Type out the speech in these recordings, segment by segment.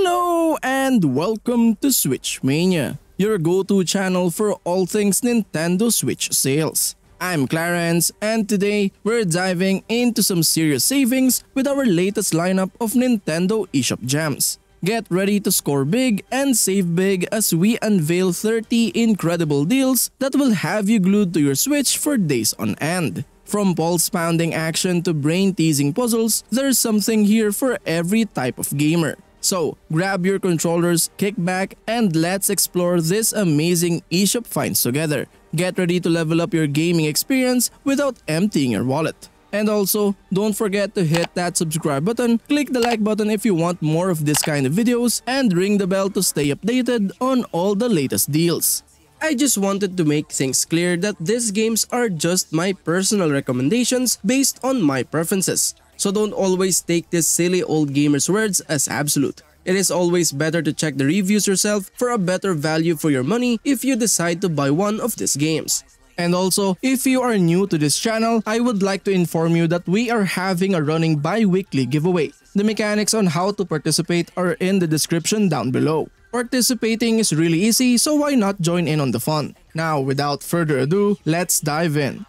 Hello and welcome to Switch Mania, your go-to channel for all things Nintendo Switch sales. I'm Clarence and today we're diving into some serious savings with our latest lineup of Nintendo eShop gems. Get ready to score big and save big as we unveil 30 incredible deals that will have you glued to your Switch for days on end. From pulse-pounding action to brain-teasing puzzles, there's something here for every type of gamer. So, grab your controllers, kick back, and let's explore this amazing eShop finds together. Get ready to level up your gaming experience without emptying your wallet. And also, don't forget to hit that subscribe button, click the like button if you want more of this kind of videos, and ring the bell to stay updated on all the latest deals. I just wanted to make things clear that these games are just my personal recommendations based on my preferences. So don't always take these silly old gamers' words as absolute. It is always better to check the reviews yourself for a better value for your money if you decide to buy one of these games. And also, if you are new to this channel, I would like to inform you that we are having a running bi-weekly giveaway. The mechanics on how to participate are in the description down below. Participating is really easy, so why not join in on the fun? Now, without further ado, let's dive in.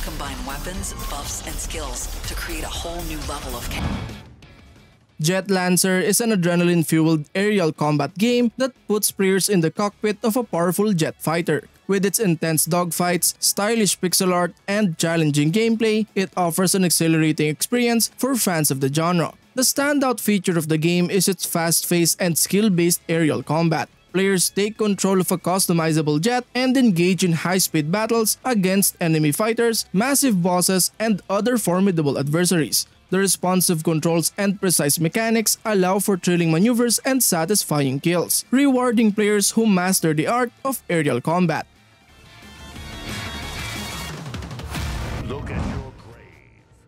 Combine weapons, buffs, and skills to create a whole new level of Jet Lancer is an adrenaline-fueled aerial combat game that puts players in the cockpit of a powerful jet fighter. With its intense dogfights, stylish pixel art, and challenging gameplay, it offers an exhilarating experience for fans of the genre. The standout feature of the game is its fast-paced and skill-based aerial combat. Players take control of a customizable jet and engage in high-speed battles against enemy fighters, massive bosses, and other formidable adversaries. The responsive controls and precise mechanics allow for thrilling maneuvers and satisfying kills, rewarding players who master the art of aerial combat.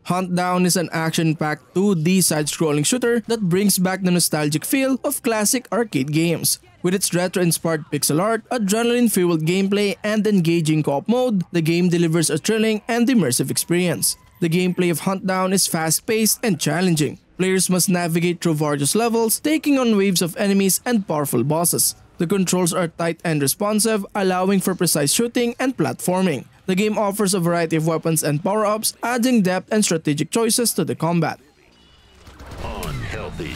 Huntdown is an action-packed 2D side-scrolling shooter that brings back the nostalgic feel of classic arcade games. With its retro-inspired pixel art, adrenaline-fueled gameplay, and engaging co-op mode, the game delivers a thrilling and immersive experience. The gameplay of Huntdown is fast-paced and challenging. Players must navigate through various levels, taking on waves of enemies and powerful bosses. The controls are tight and responsive, allowing for precise shooting and platforming. The game offers a variety of weapons and power-ups, adding depth and strategic choices to the combat. Unhealthy.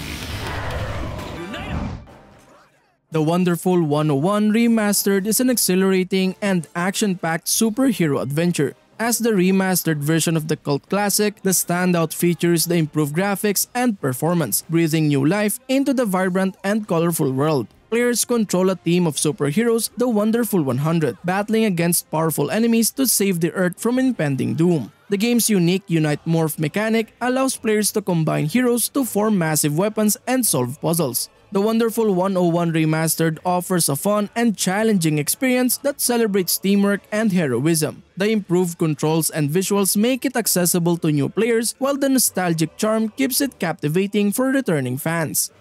The Wonderful 101 Remastered is an exhilarating and action-packed superhero adventure. As the remastered version of the cult classic, the standout features the improved graphics and performance, breathing new life into the vibrant and colorful world. Players control a team of superheroes, the Wonderful 100, battling against powerful enemies to save the Earth from impending doom. The game's unique Unite Morph mechanic allows players to combine heroes to form massive weapons and solve puzzles. The Wonderful 101 Remastered offers a fun and challenging experience that celebrates teamwork and heroism. The improved controls and visuals make it accessible to new players, while the nostalgic charm keeps it captivating for returning fans.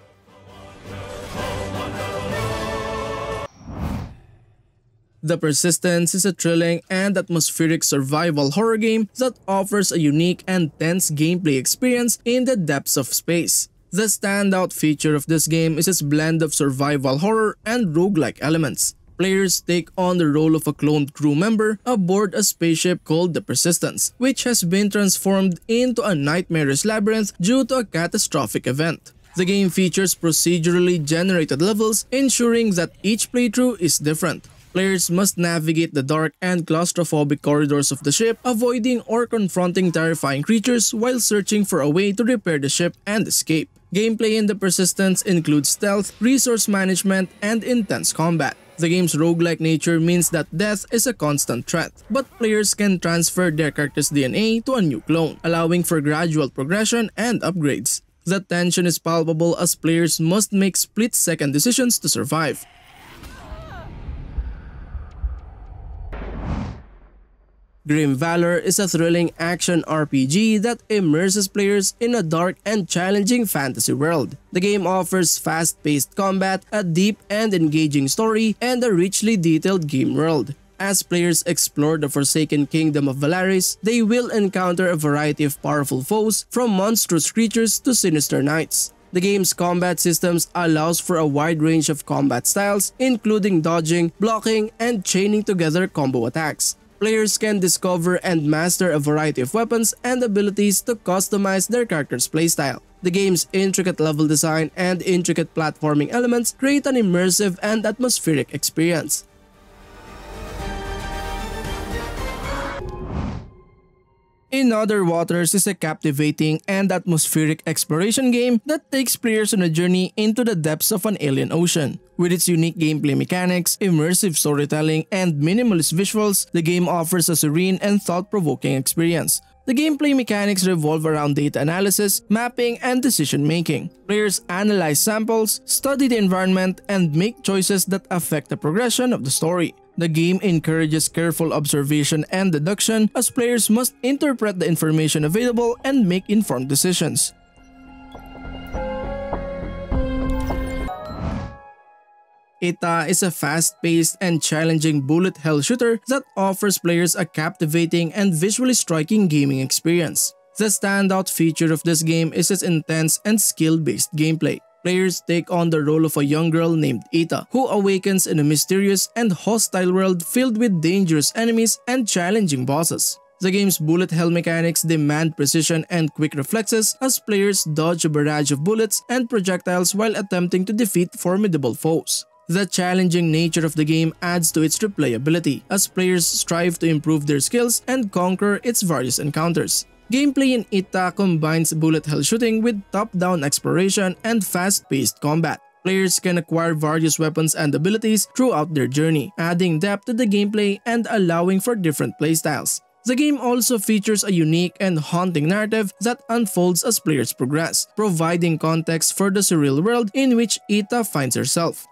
The Persistence is a thrilling and atmospheric survival horror game that offers a unique and tense gameplay experience in the depths of space. The standout feature of this game is its blend of survival horror and roguelike elements. Players take on the role of a cloned crew member aboard a spaceship called the Persistence, which has been transformed into a nightmarish labyrinth due to a catastrophic event. The game features procedurally generated levels, ensuring that each playthrough is different. Players must navigate the dark and claustrophobic corridors of the ship, avoiding or confronting terrifying creatures while searching for a way to repair the ship and escape. Gameplay in the Persistence includes stealth, resource management, and intense combat. The game's roguelike nature means that death is a constant threat, but players can transfer their character's DNA to a new clone, allowing for gradual progression and upgrades. The tension is palpable as players must make split-second decisions to survive. Grimvalor is a thrilling action RPG that immerses players in a dark and challenging fantasy world. The game offers fast-paced combat, a deep and engaging story, and a richly detailed game world. As players explore the forsaken kingdom of Valaris, they will encounter a variety of powerful foes, from monstrous creatures to sinister knights. The game's combat systems allows for a wide range of combat styles, including dodging, blocking, and chaining together combo attacks. Players can discover and master a variety of weapons and abilities to customize their character's playstyle. The game's intricate level design and intricate platforming elements create an immersive and atmospheric experience. In Other Waters is a captivating and atmospheric exploration game that takes players on a journey into the depths of an alien ocean. With its unique gameplay mechanics, immersive storytelling, and minimalist visuals, the game offers a serene and thought-provoking experience. The gameplay mechanics revolve around data analysis, mapping, and decision-making. Players analyze samples, study the environment, and make choices that affect the progression of the story. The game encourages careful observation and deduction, as players must interpret the information available and make informed decisions. ITTA is a fast-paced and challenging bullet hell shooter that offers players a captivating and visually striking gaming experience. The standout feature of this game is its intense and skill-based gameplay. Players take on the role of a young girl named ITTA, who awakens in a mysterious and hostile world filled with dangerous enemies and challenging bosses. The game's bullet hell mechanics demand precision and quick reflexes as players dodge a barrage of bullets and projectiles while attempting to defeat formidable foes. The challenging nature of the game adds to its replayability, as players strive to improve their skills and conquer its various encounters. Gameplay in ITTA combines bullet hell shooting with top-down exploration and fast-paced combat. Players can acquire various weapons and abilities throughout their journey, adding depth to the gameplay and allowing for different playstyles. The game also features a unique and haunting narrative that unfolds as players progress, providing context for the surreal world in which ITTA finds herself.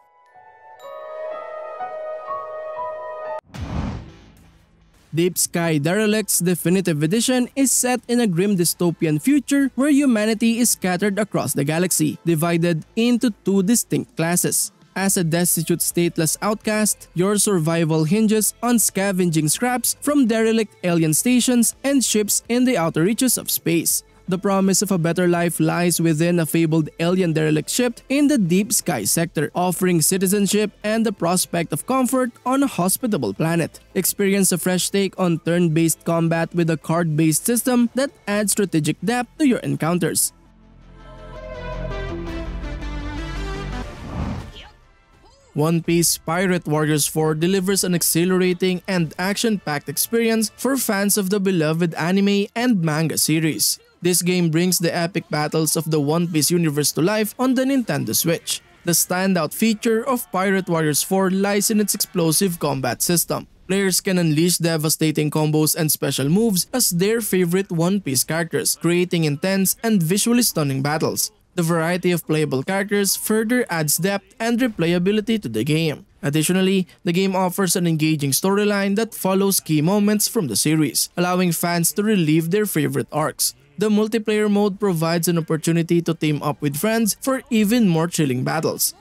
Deep Sky Derelicts Definitive Edition is set in a grim dystopian future where humanity is scattered across the galaxy, divided into two distinct classes. As a destitute, stateless outcast, your survival hinges on scavenging scraps from derelict alien stations and ships in the outer reaches of space. The promise of a better life lies within a fabled alien derelict ship in the Deep Sky sector, offering citizenship and the prospect of comfort on a hospitable planet. Experience a fresh take on turn-based combat with a card-based system that adds strategic depth to your encounters. One Piece Pirate Warriors 4 delivers an exhilarating and action-packed experience for fans of the beloved anime and manga series. This game brings the epic battles of the One Piece universe to life on the Nintendo Switch. The standout feature of Pirate Warriors 4 lies in its explosive combat system. Players can unleash devastating combos and special moves as their favorite One Piece characters, creating intense and visually stunning battles. The variety of playable characters further adds depth and replayability to the game. Additionally, the game offers an engaging storyline that follows key moments from the series, allowing fans to relive their favorite arcs. The multiplayer mode provides an opportunity to team up with friends for even more thrilling battles.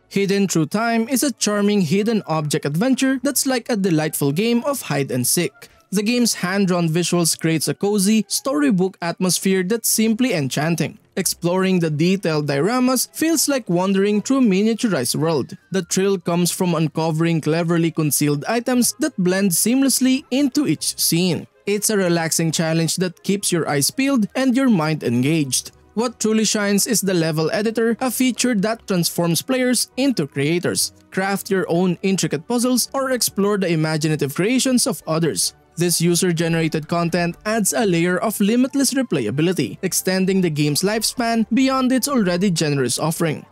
Hidden Through Time is a charming hidden object adventure that's like a delightful game of hide and seek. The game's hand-drawn visuals creates a cozy, storybook atmosphere that's simply enchanting. Exploring the detailed dioramas feels like wandering through a miniaturized world. The thrill comes from uncovering cleverly concealed items that blend seamlessly into each scene. It's a relaxing challenge that keeps your eyes peeled and your mind engaged. What truly shines is the level editor, a feature that transforms players into creators. Craft your own intricate puzzles or explore the imaginative creations of others. This user-generated content adds a layer of limitless replayability, extending the game's lifespan beyond its already generous offering.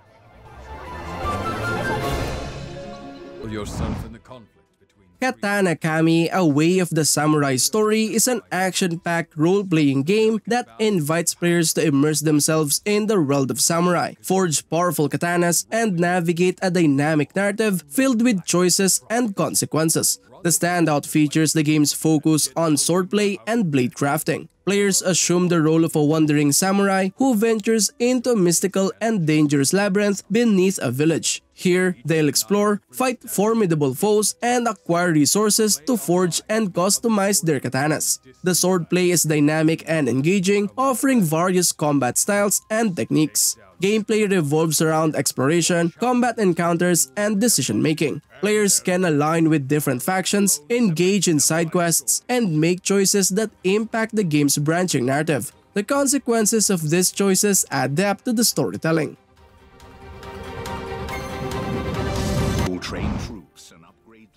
Katana Kami, A Way of the Samurai Story is an action-packed role-playing game that invites players to immerse themselves in the world of samurai, forge powerful katanas, and navigate a dynamic narrative filled with choices and consequences. The standout features the game's focus on swordplay and blade crafting. Players assume the role of a wandering samurai who ventures into a mystical and dangerous labyrinth beneath a village. Here, they'll explore, fight formidable foes, and acquire resources to forge and customize their katanas. The swordplay is dynamic and engaging, offering various combat styles and techniques. Gameplay revolves around exploration, combat encounters, and decision-making. Players can align with different factions, engage in side quests, and make choices that impact the game's branching narrative. The consequences of these choices add depth to the storytelling.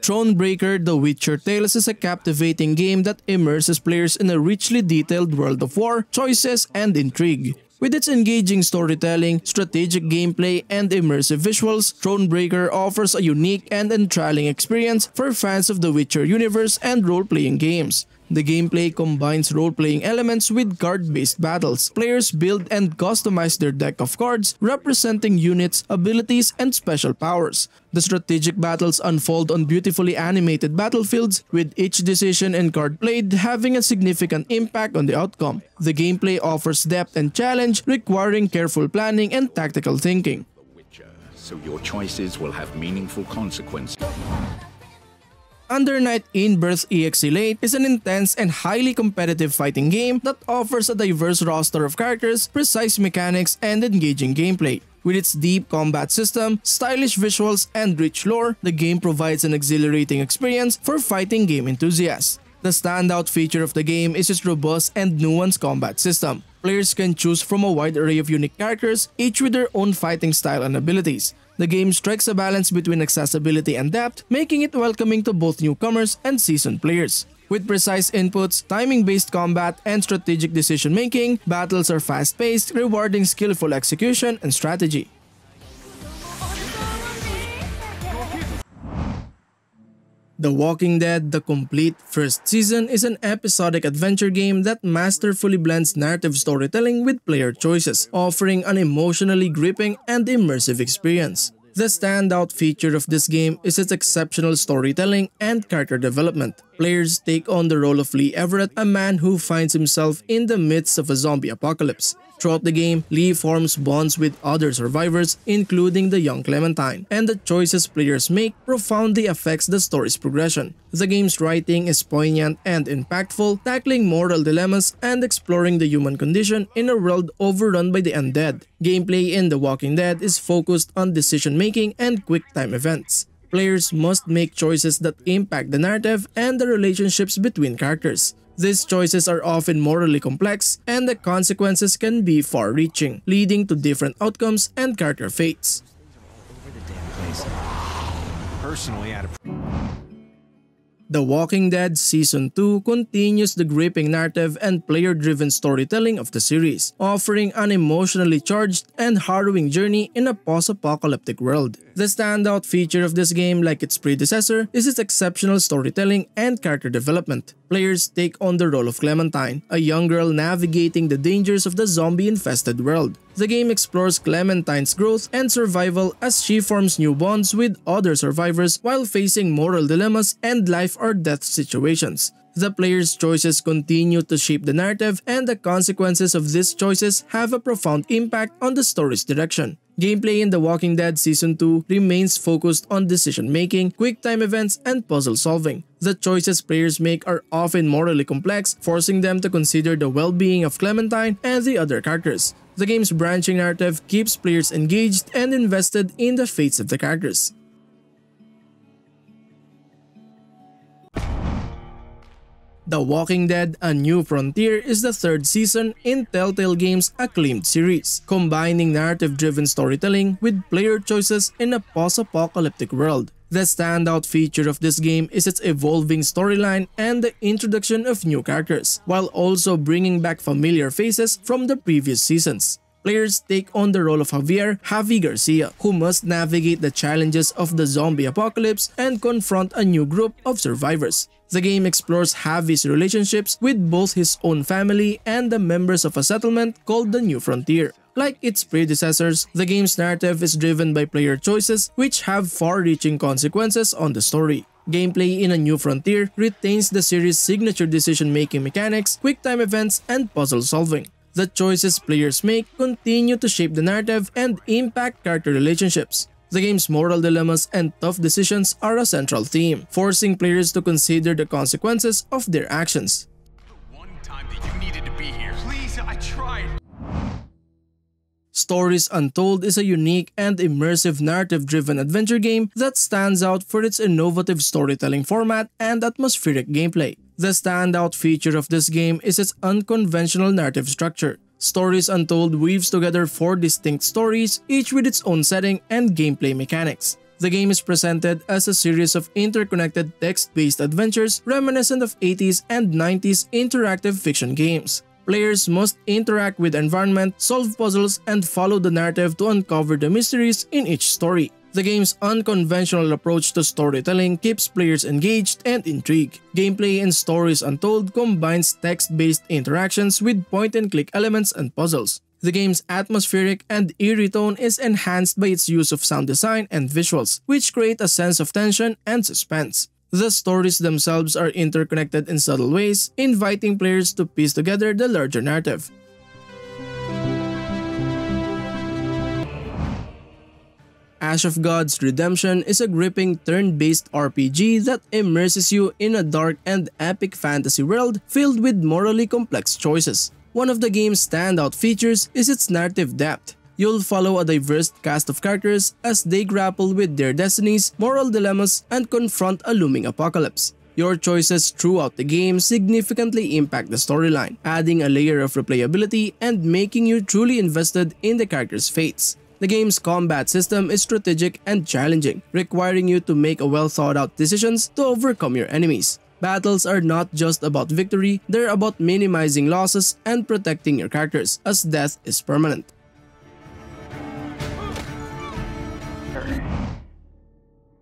Thronebreaker: The Witcher Tales is a captivating game that immerses players in a richly detailed world of war, choices, and intrigue. With its engaging storytelling, strategic gameplay, and immersive visuals, Thronebreaker offers a unique and enthralling experience for fans of the Witcher universe and role-playing games. The gameplay combines role-playing elements with card-based battles. Players build and customize their deck of cards, representing units, abilities, and special powers. The strategic battles unfold on beautifully animated battlefields, with each decision and card played having a significant impact on the outcome. The gameplay offers depth and challenge, requiring careful planning and tactical thinking. So your choices will have meaningful consequences. Under Night in Birth EXE Late is an intense and highly competitive fighting game that offers a diverse roster of characters, precise mechanics, and engaging gameplay. With its deep combat system, stylish visuals, and rich lore, the game provides an exhilarating experience for fighting game enthusiasts. The standout feature of the game is its robust and nuanced combat system. Players can choose from a wide array of unique characters, each with their own fighting style and abilities. The game strikes a balance between accessibility and depth, making it welcoming to both newcomers and seasoned players. With precise inputs, timing-based combat, and strategic decision-making, battles are fast-paced, rewarding skillful execution and strategy. The Walking Dead: The Complete First Season is an episodic adventure game that masterfully blends narrative storytelling with player choices, offering an emotionally gripping and immersive experience. The standout feature of this game is its exceptional storytelling and character development. Players take on the role of Lee Everett, a man who finds himself in the midst of a zombie apocalypse. Throughout the game, Lee forms bonds with other survivors, including the young Clementine, and the choices players make profoundly affects the story's progression. The game's writing is poignant and impactful, tackling moral dilemmas and exploring the human condition in a world overrun by the undead. Gameplay in The Walking Dead is focused on decision-making and quick-time events. Players must make choices that impact the narrative and the relationships between characters. These choices are often morally complex, and the consequences can be far-reaching, leading to different outcomes and character fates. The Walking Dead Season 2 continues the gripping narrative and player-driven storytelling of the series, offering an emotionally charged and harrowing journey in a post-apocalyptic world. The standout feature of this game, like its predecessor, is its exceptional storytelling and character development. Players take on the role of Clementine, a young girl navigating the dangers of the zombie-infested world. The game explores Clementine's growth and survival as she forms new bonds with other survivors while facing moral dilemmas and life or death situations. The player's choices continue to shape the narrative, and the consequences of these choices have a profound impact on the story's direction. Gameplay in The Walking Dead Season 2 remains focused on decision-making, quick-time events, and puzzle solving. The choices players make are often morally complex, forcing them to consider the well-being of Clementine and the other characters. The game's branching narrative keeps players engaged and invested in the fates of the characters. The Walking Dead: A New Frontier is the third season in Telltale Games' acclaimed series, combining narrative-driven storytelling with player choices in a post-apocalyptic world. The standout feature of this game is its evolving storyline and the introduction of new characters, while also bringing back familiar faces from the previous seasons. Players take on the role of Javi Garcia, who must navigate the challenges of the zombie apocalypse and confront a new group of survivors. The game explores Javi's relationships with both his own family and the members of a settlement called the New Frontier. Like its predecessors, the game's narrative is driven by player choices which have far-reaching consequences on the story. Gameplay in A New Frontier retains the series' signature decision-making mechanics, quick-time events, and puzzle solving. The choices players make continue to shape the narrative and impact character relationships. The game's moral dilemmas and tough decisions are a central theme, forcing players to consider the consequences of their actions. The one time that you needed to be here. Please, I tried. Stories Untold is a unique and immersive narrative-driven adventure game that stands out for its innovative storytelling format and atmospheric gameplay. The standout feature of this game is its unconventional narrative structure. Stories Untold weaves together 4 distinct stories, each with its own setting and gameplay mechanics. The game is presented as a series of interconnected text-based adventures reminiscent of 80s and 90s interactive fiction games. Players must interact with the environment, solve puzzles, and follow the narrative to uncover the mysteries in each story. The game's unconventional approach to storytelling keeps players engaged and intrigued. Gameplay in Stories Untold combines text-based interactions with point-and-click elements and puzzles. The game's atmospheric and eerie tone is enhanced by its use of sound design and visuals, which create a sense of tension and suspense. The stories themselves are interconnected in subtle ways, inviting players to piece together the larger narrative. Ash of Gods Redemption is a gripping turn-based RPG that immerses you in a dark and epic fantasy world filled with morally complex choices. One of the game's standout features is its narrative depth. You'll follow a diverse cast of characters as they grapple with their destinies, moral dilemmas, and confront a looming apocalypse. Your choices throughout the game significantly impact the storyline, adding a layer of replayability and making you truly invested in the characters' fates. The game's combat system is strategic and challenging, requiring you to make well-thought-out decisions to overcome your enemies. Battles are not just about victory, they're about minimizing losses and protecting your characters, as death is permanent.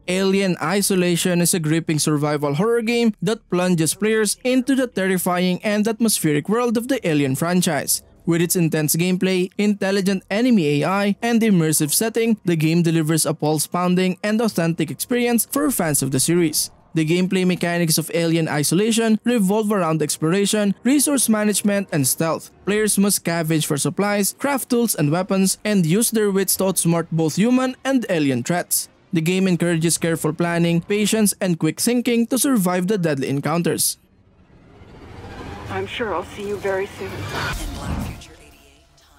Alien Isolation is a gripping survival horror game that plunges players into the terrifying and atmospheric world of the Alien franchise. With its intense gameplay, intelligent enemy AI, and immersive setting, the game delivers a pulse-pounding and authentic experience for fans of the series. The gameplay mechanics of Alien Isolation revolve around exploration, resource management, and stealth. Players must scavenge for supplies, craft tools and weapons, and use their wits to outsmart both human and alien threats. The game encourages careful planning, patience, and quick thinking to survive the deadly encounters. I'm sure I'll see you very soon.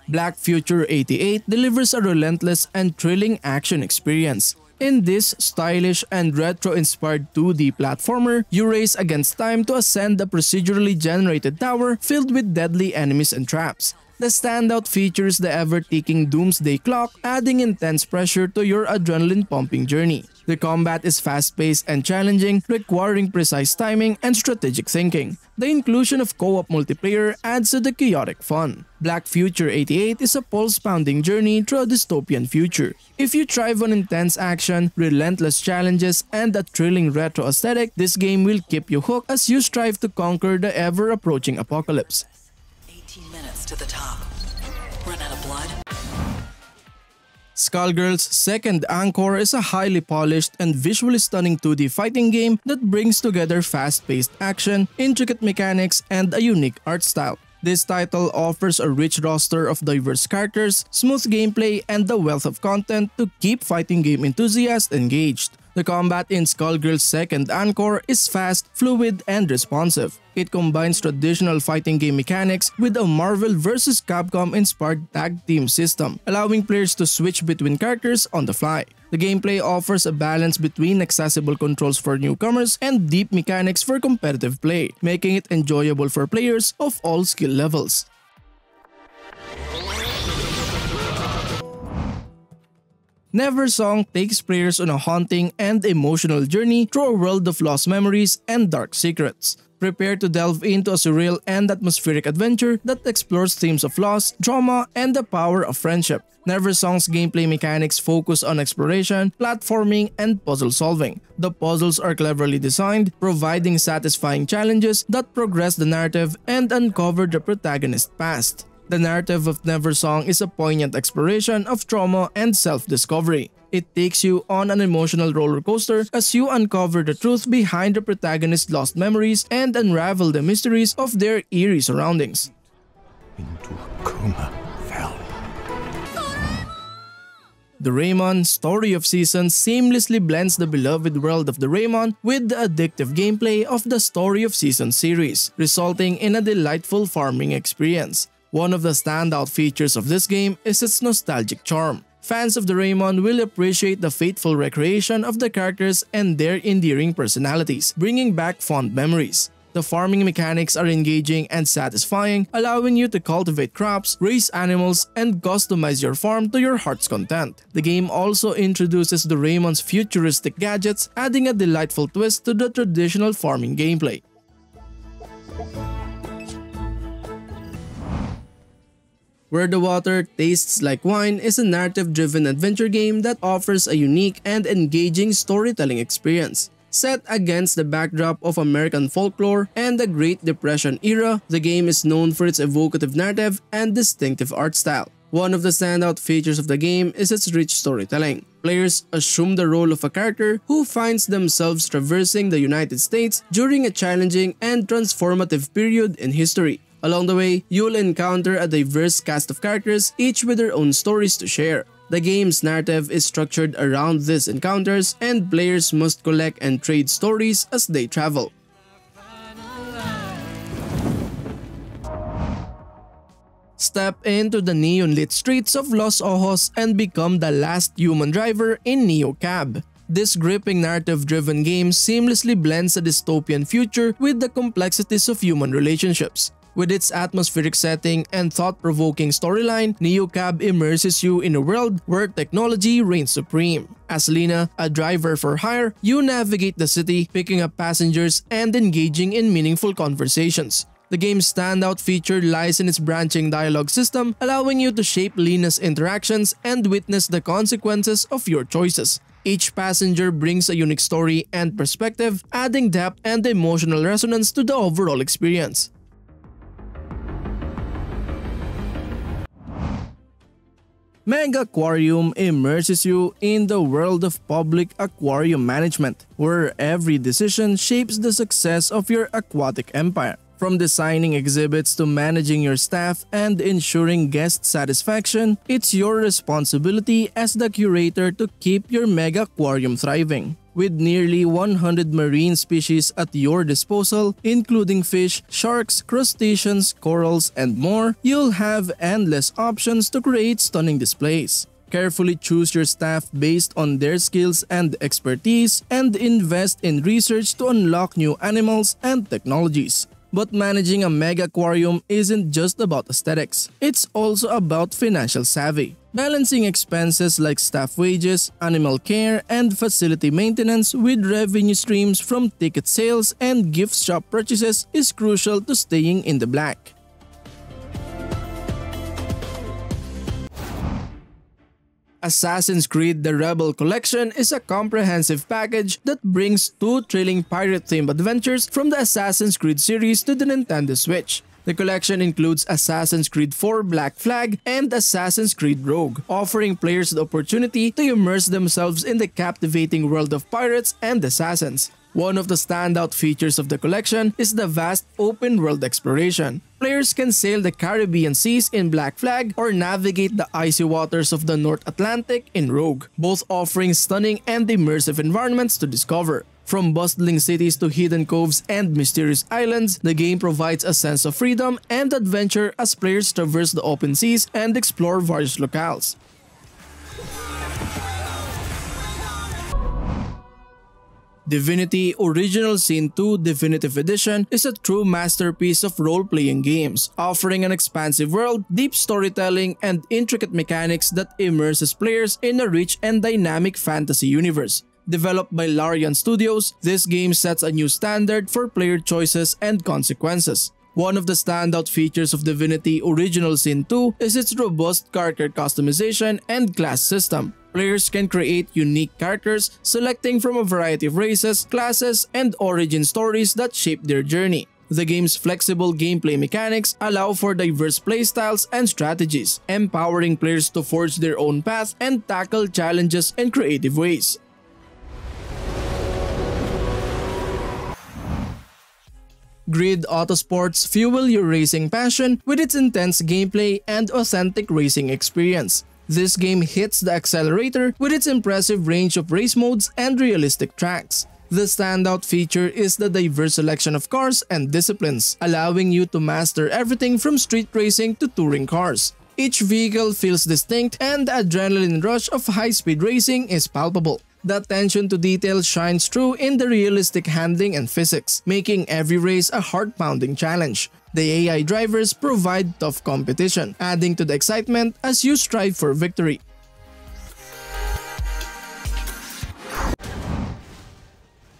Black Future 88 delivers a relentless and thrilling action experience. In this stylish and retro-inspired 2D platformer, you race against time to ascend a procedurally generated tower filled with deadly enemies and traps. The standout features the ever-ticking doomsday clock, adding intense pressure to your adrenaline-pumping journey. The combat is fast-paced and challenging, requiring precise timing and strategic thinking. The inclusion of co-op multiplayer adds to the chaotic fun. Black Future 88 is a pulse-pounding journey through a dystopian future. If you thrive on intense action, relentless challenges, and a thrilling retro aesthetic, this game will keep you hooked as you strive to conquer the ever-approaching apocalypse. 18 minutes to the top. Run out of blood? Skullgirls' second Encore is a highly polished and visually stunning 2D fighting game that brings together fast-paced action, intricate mechanics, and a unique art style. This title offers a rich roster of diverse characters, smooth gameplay, and a wealth of content to keep fighting game enthusiasts engaged. The combat in Skullgirls' second Encore is fast, fluid, and responsive. It combines traditional fighting game mechanics with a Marvel vs. Capcom-inspired tag team system, allowing players to switch between characters on the fly. The gameplay offers a balance between accessible controls for newcomers and deep mechanics for competitive play, making it enjoyable for players of all skill levels. Neversong takes players on a haunting and emotional journey through a world of lost memories and dark secrets. Prepare to delve into a surreal and atmospheric adventure that explores themes of loss, trauma, and the power of friendship. Neversong's gameplay mechanics focus on exploration, platforming, and puzzle solving. The puzzles are cleverly designed, providing satisfying challenges that progress the narrative and uncover the protagonist's past. The narrative of Neversong is a poignant exploration of trauma and self-discovery. It takes you on an emotional roller coaster as you uncover the truth behind the protagonist's lost memories and unravel the mysteries of their eerie surroundings. Into a coma fell. DORAEMON Story of Seasons seamlessly blends the beloved world of DORAEMON with the addictive gameplay of the Story of Seasons series, resulting in a delightful farming experience. One of the standout features of this game is its nostalgic charm. Fans of DORAEMON will appreciate the faithful recreation of the characters and their endearing personalities, bringing back fond memories. The farming mechanics are engaging and satisfying, allowing you to cultivate crops, raise animals, and customize your farm to your heart's content. The game also introduces DORAEMON's futuristic gadgets, adding a delightful twist to the traditional farming gameplay. Where the Water Tastes Like Wine is a narrative-driven adventure game that offers a unique and engaging storytelling experience. Set against the backdrop of American folklore and the Great Depression era, the game is known for its evocative narrative and distinctive art style. One of the standout features of the game is its rich storytelling. Players assume the role of a character who finds themselves traversing the United States during a challenging and transformative period in history. Along the way, you'll encounter a diverse cast of characters, each with their own stories to share. The game's narrative is structured around these encounters, and players must collect and trade stories as they travel. Step into the neon-lit streets of Los Ojos and become the last human driver in Neo Cab. This gripping narrative-driven game seamlessly blends a dystopian future with the complexities of human relationships. With its atmospheric setting and thought-provoking storyline, Neo Cab immerses you in a world where technology reigns supreme. As Lena, a driver for hire, you navigate the city, picking up passengers and engaging in meaningful conversations. The game's standout feature lies in its branching dialogue system, allowing you to shape Lena's interactions and witness the consequences of your choices. Each passenger brings a unique story and perspective, adding depth and emotional resonance to the overall experience. Megaquarium immerses you in the world of public aquarium management, where every decision shapes the success of your aquatic empire. From designing exhibits to managing your staff and ensuring guest satisfaction, it's your responsibility as the curator to keep your Megaquarium thriving. With nearly 100 marine species at your disposal, including fish, sharks, crustaceans, corals, and more, you'll have endless options to create stunning displays. Carefully choose your staff based on their skills and expertise, and invest in research to unlock new animals and technologies. But managing a Megaquarium isn't just about aesthetics, it's also about financial savvy. Balancing expenses like staff wages, animal care, and facility maintenance with revenue streams from ticket sales and gift shop purchases is crucial to staying in the black. Assassin's Creed The Rebel Collection is a comprehensive package that brings two thrilling pirate-themed adventures from the Assassin's Creed series to the Nintendo Switch. The collection includes Assassin's Creed 4 Black Flag and Assassin's Creed Rogue, offering players the opportunity to immerse themselves in the captivating world of pirates and assassins. One of the standout features of the collection is the vast open-world exploration. Players can sail the Caribbean seas in Black Flag or navigate the icy waters of the North Atlantic in Rogue, both offering stunning and immersive environments to discover. From bustling cities to hidden coves and mysterious islands, the game provides a sense of freedom and adventure as players traverse the open seas and explore various locales. Divinity Original Sin 2 Definitive Edition is a true masterpiece of role-playing games, offering an expansive world, deep storytelling, and intricate mechanics that immerses players in a rich and dynamic fantasy universe. Developed by Larian Studios, this game sets a new standard for player choices and consequences. One of the standout features of Divinity Original Sin 2 is its robust character customization and class system. Players can create unique characters, selecting from a variety of races, classes, and origin stories that shape their journey. The game's flexible gameplay mechanics allow for diverse playstyles and strategies, empowering players to forge their own path and tackle challenges in creative ways. Grid Autosports fuel your racing passion with its intense gameplay and authentic racing experience. This game hits the accelerator with its impressive range of race modes and realistic tracks. The standout feature is the diverse selection of cars and disciplines, allowing you to master everything from street racing to touring cars. Each vehicle feels distinct and the adrenaline rush of high-speed racing is palpable. The attention to detail shines through in the realistic handling and physics, making every race a heart-pounding challenge. The AI drivers provide tough competition, adding to the excitement as you strive for victory.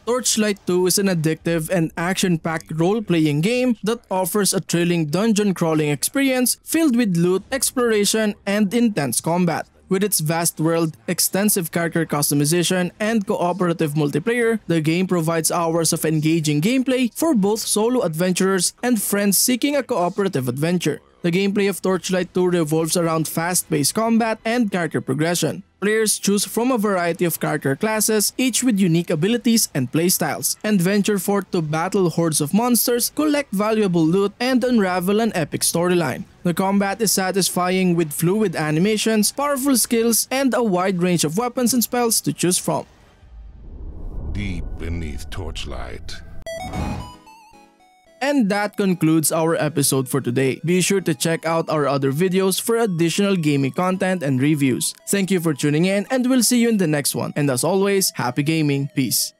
Torchlight II is an addictive and action-packed role-playing game that offers a thrilling dungeon-crawling experience filled with loot, exploration, and intense combat. With its vast world, extensive character customization, and cooperative multiplayer, the game provides hours of engaging gameplay for both solo adventurers and friends seeking a cooperative adventure. The gameplay of Torchlight 2 revolves around fast-paced combat and character progression. Players choose from a variety of character classes, each with unique abilities and playstyles, and venture forth to battle hordes of monsters, collect valuable loot, and unravel an epic storyline. The combat is satisfying with fluid animations, powerful skills, and a wide range of weapons and spells to choose from. Deep beneath Torchlight. And that concludes our episode for today. Be sure to check out our other videos for additional gaming content and reviews. Thank you for tuning in and we'll see you in the next one. And as always, happy gaming. Peace.